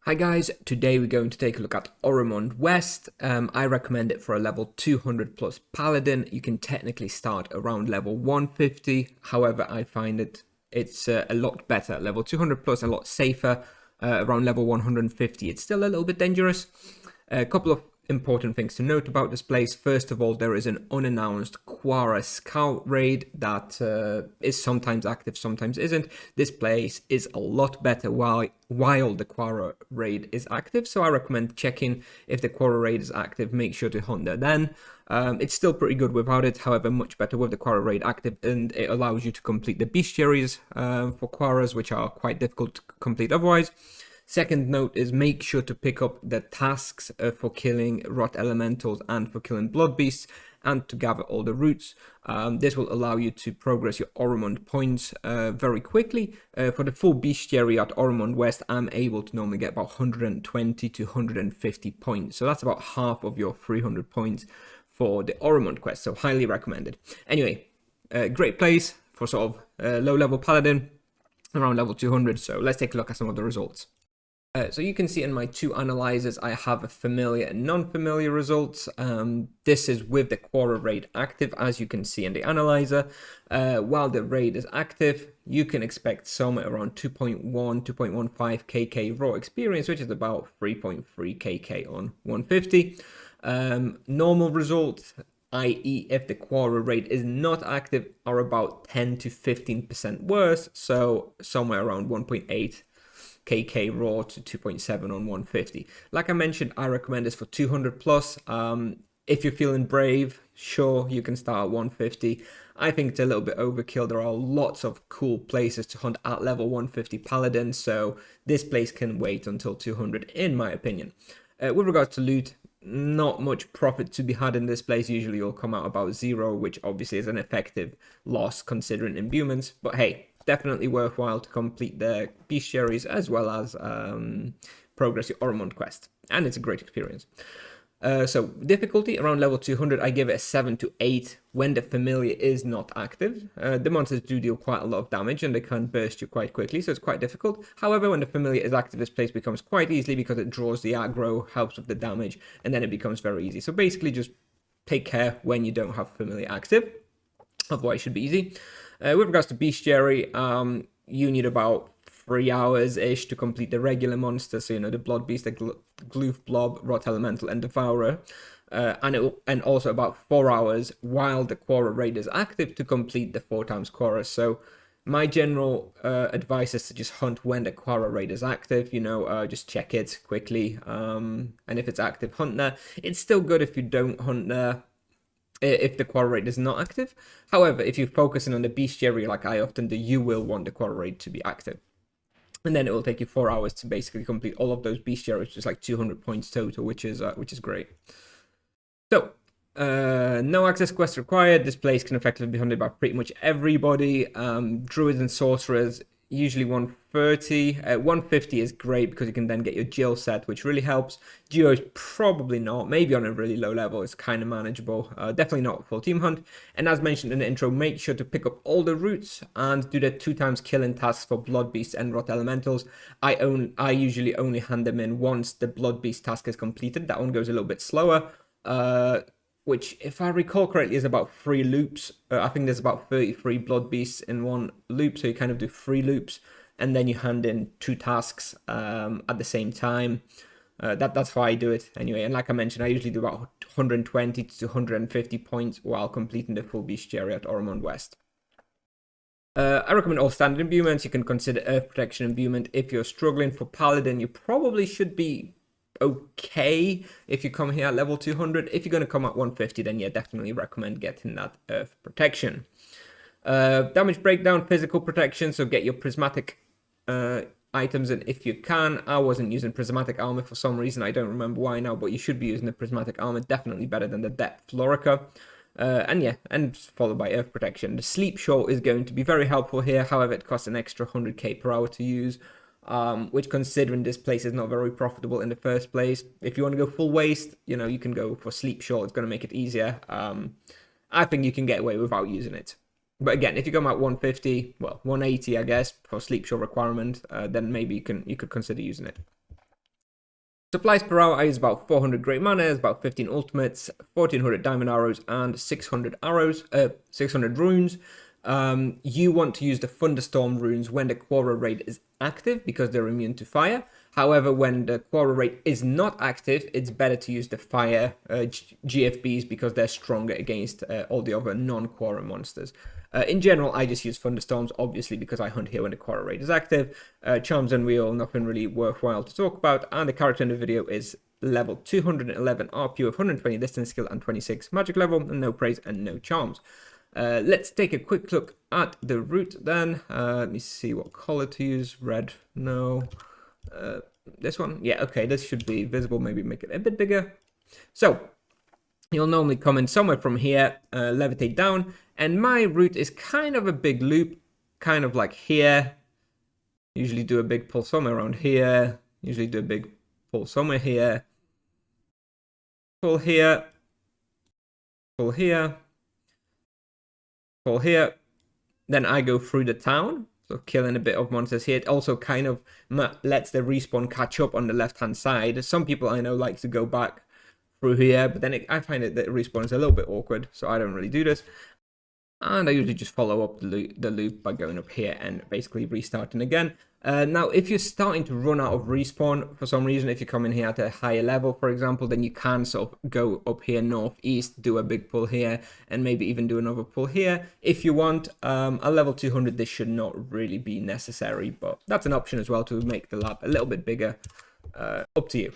Hi guys, today we're going to take a look at Oramond West. I recommend it for a level 200 plus Paladin. You can technically start around level 150, however I find it's a lot better. Level 200 plus, a lot safer, around level 150. It's still a little bit dangerous. A couple of important things to note about this place. First of all, there is an unannounced Quara scout raid that is sometimes active, sometimes isn't. This place is a lot better while the Quara raid is active, so I recommend checking if the Quara raid is active. Make sure to hunt there then. It's still pretty good without it, however much better with the Quara raid active, and it allows you to complete the bestiaries for Quaras, which are quite difficult to complete otherwise. Second note is make sure to pick up the tasks for killing rot elementals and for killing blood beasts, and to gather all the roots. This will allow you to progress your Oramond points very quickly. For the full bestiary at Oramond West, I'm able to normally get about 120 to 150 points. So that's about half of your 300 points for the Oramond quest, so highly recommended. Anyway, great place for sort of low level Paladin, around level 200. So let's take a look at some of the results. So you can see in my two analyzers, I have a familiar and non-familiar results. This is with the Quara raid active, as you can see in the analyzer. While the raid is active, you can expect somewhere around 2.1, 2.15 kk raw experience, which is about 3.3 kk on 150. Normal results, i.e. if the Quara raid is not active, are about 10 to 15% worse, so somewhere around 1.8 kk raw to 2.7 on 150. Like I mentioned, I recommend this for 200 plus. If you're feeling brave, sure, you can start at 150. I think it's a little bit overkill. There are lots of cool places to hunt at level 150 Paladin, so this place can wait until 200 in my opinion. With regards to loot, not much profit to be had in this place. Usually you'll come out about 0, which obviously is an effective loss considering imbuements, but hey, definitely worthwhile to complete the bestiaries as well as progress your Oramond quest, and it's a great experience. So difficulty around level 200, I give it a 7 to 8 when the familiar is not active. The monsters do deal quite a lot of damage and they can burst you quite quickly, so it's quite difficult. However, when the familiar is active, this place becomes quite easily because it draws the aggro, helps with the damage, and then it becomes very easy. So basically just take care when you don't have familiar active, otherwise it should be easy. With regards to bestiary, you need about 3 hours-ish to complete the regular monsters, so you know, the blood beast, the gloof blob, rot elemental, and devourer, and also about 4 hours while the Quara raid is active to complete the 4 times Quara. So my general advice is to just hunt when the Quara raid is active, you know, just check it quickly, and if it's active, hunt there. It's still good if you don't hunt there if the Quara raid is not active. However, if you're focusing on the bestiary like I often do, you will want the Quara raid to be active. And then it will take you 4 hours to basically complete all of those bestiaries, which is like 200 points total, which is great. So, no access quest required. This place can effectively be hunted by pretty much everybody. Druids and sorcerers, usually 130. 150 is great because you can then get your Jill set, which really helps. Duos, probably not. Maybe on a really low level, it's kind of manageable. Definitely not full team hunt. And as mentioned in the intro, make sure to pick up all the roots and do the 2 times killing tasks for blood beasts and rot elementals. I usually only hand them in once the blood beast task is completed. That one goes a little bit slower. Which, if I recall correctly, is about 3 loops. I think there's about 33 blood beasts in one loop, so you kind of do 3 loops, and then you hand in 2 tasks at the same time. That's how I do it anyway. And like I mentioned, I usually do about 120 to 150 points while completing the full bestiary at Oramond West. I recommend all standard imbuements. You can consider Earth Protection imbuement. If you're struggling for Paladin, you probably should be okay if you come here at level 200. If you're going to come at 150, then yeah, definitely recommend getting that Earth Protection. Damage breakdown, physical protection, so get your prismatic items in if you can. I wasn't using prismatic armor for some reason, I don't remember why now, but you should be using the prismatic armor, definitely better than the depth Florica. And followed by Earth Protection. The Sleep Short is going to be very helpful here, however it costs an extra 100k per hour to use. Which, considering this place is not very profitable in the first place, if you want to go full waste, you know, you can go for Sleep Short. It's going to make it easier. I think you can get away without using it. But again, if you come at 150, well, 180, I guess, for Sleep Short requirement, then maybe you could consider using it. Supplies per hour, I use about 400 great manas, about 15 ultimates, 1400 diamond arrows, and 600 arrows, 600 runes. You want to use the thunderstorm runes when the Quora raid is active because they're immune to fire. However, when the Quora raid is not active, it's better to use the fire GFBs because they're stronger against all the other non-Quora monsters. In general, I just use thunderstorms, obviously, because I hunt here when the Quora raid is active. Charms and Wheel, nothing really worthwhile to talk about. And the character in the video is level 211 RP with 120 distance skill and 26 magic level, and no praise and no charms. Let's take a quick look at the route then. Let me see what color to use. Red, no. This one, yeah, okay, this should be visible. Maybe make it a bit bigger. So, you'll normally come in somewhere from here, levitate down, and my route is kind of a big loop, kind of like here. Usually do a big pull somewhere around here. Usually do a big pull somewhere here. Pull here. Pull here. Pull here. Then I go through the town, so killing a bit of monsters here. It also kind of lets the respawn catch up on the left-hand side. Some people I know like to go back through here, but then I find that the respawn is a little bit awkward, so I don't really do this. And I usually just follow up the loop by going up here and basically restarting again. Now, if you're starting to run out of respawn for some reason, if you come in here at a higher level, for example, then you can sort of go up here northeast, do a big pull here, and maybe even do another pull here. If you want, a level 200, this should not really be necessary, but that's an option as well to make the lab a little bit bigger. Up to you.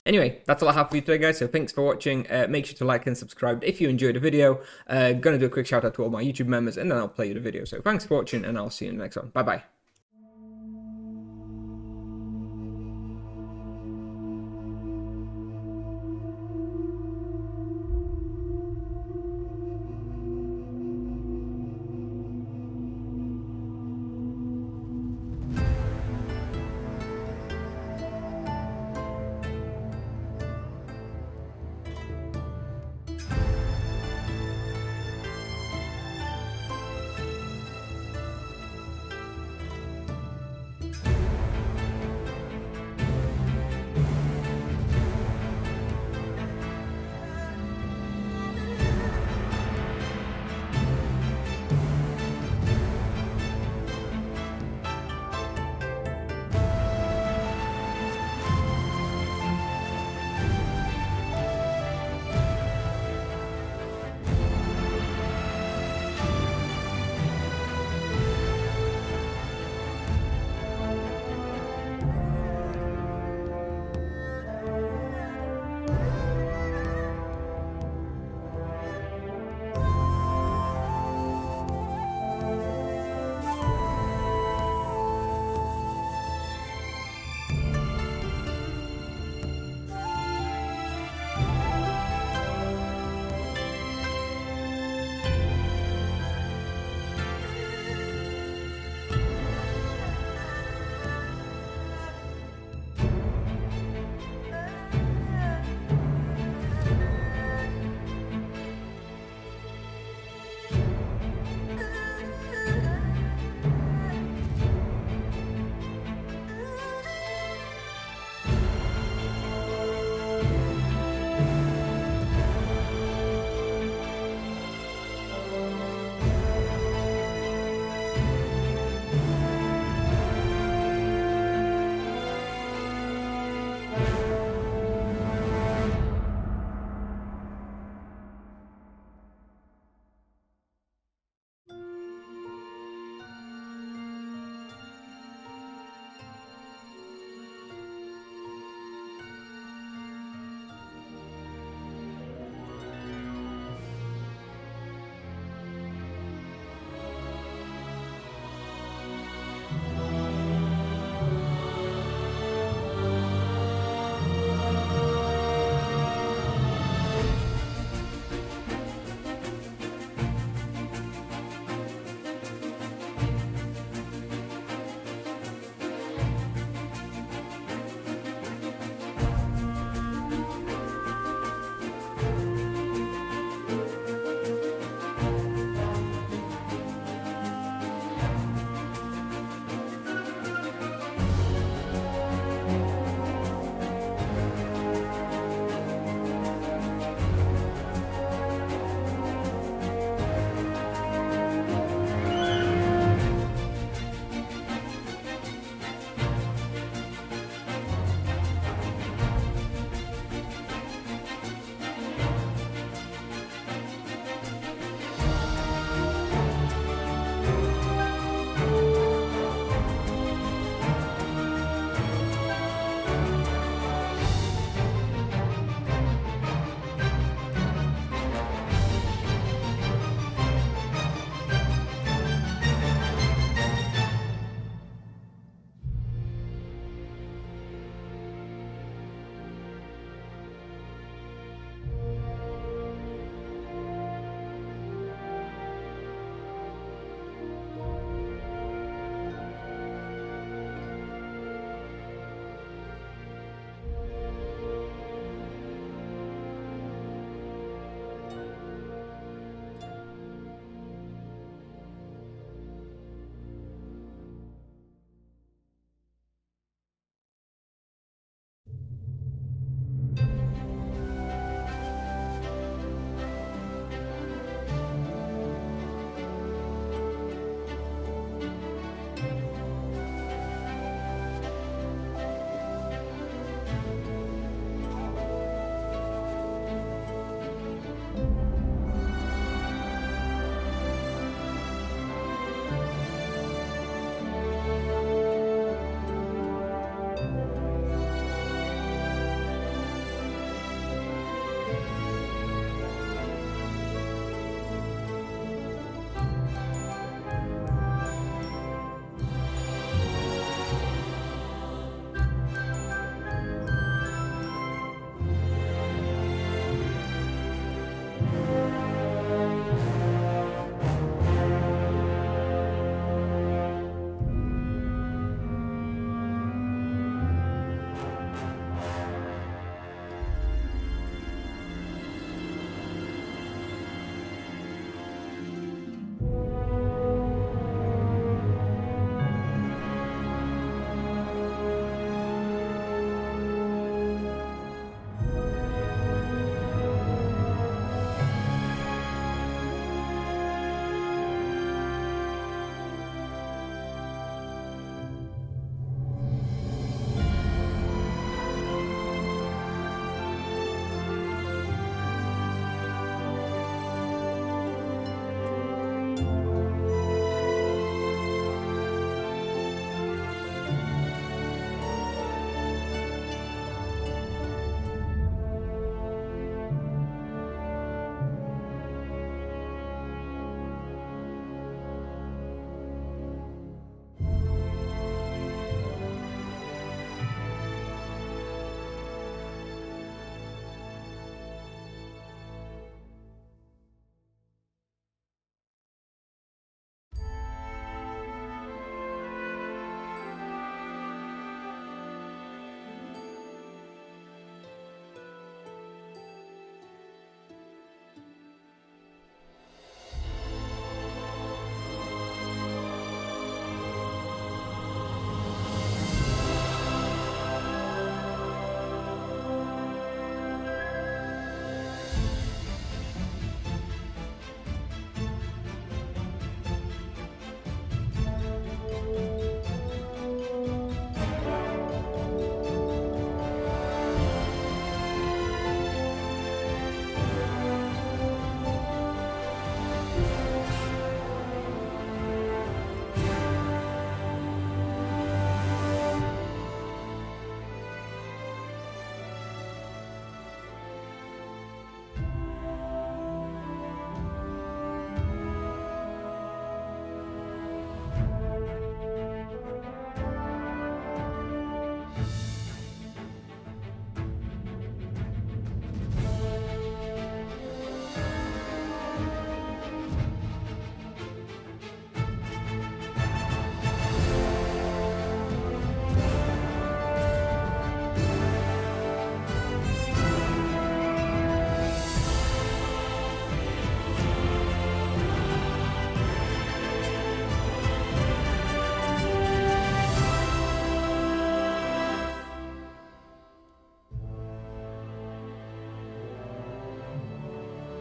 Anyway, that's all I have for you today, guys, so thanks for watching. Make sure to like and subscribe if you enjoyed the video. Gonna do a quick shout out to all my YouTube members, and then I'll play you the video. So thanks for watching, and I'll see you in the next one. Bye-bye.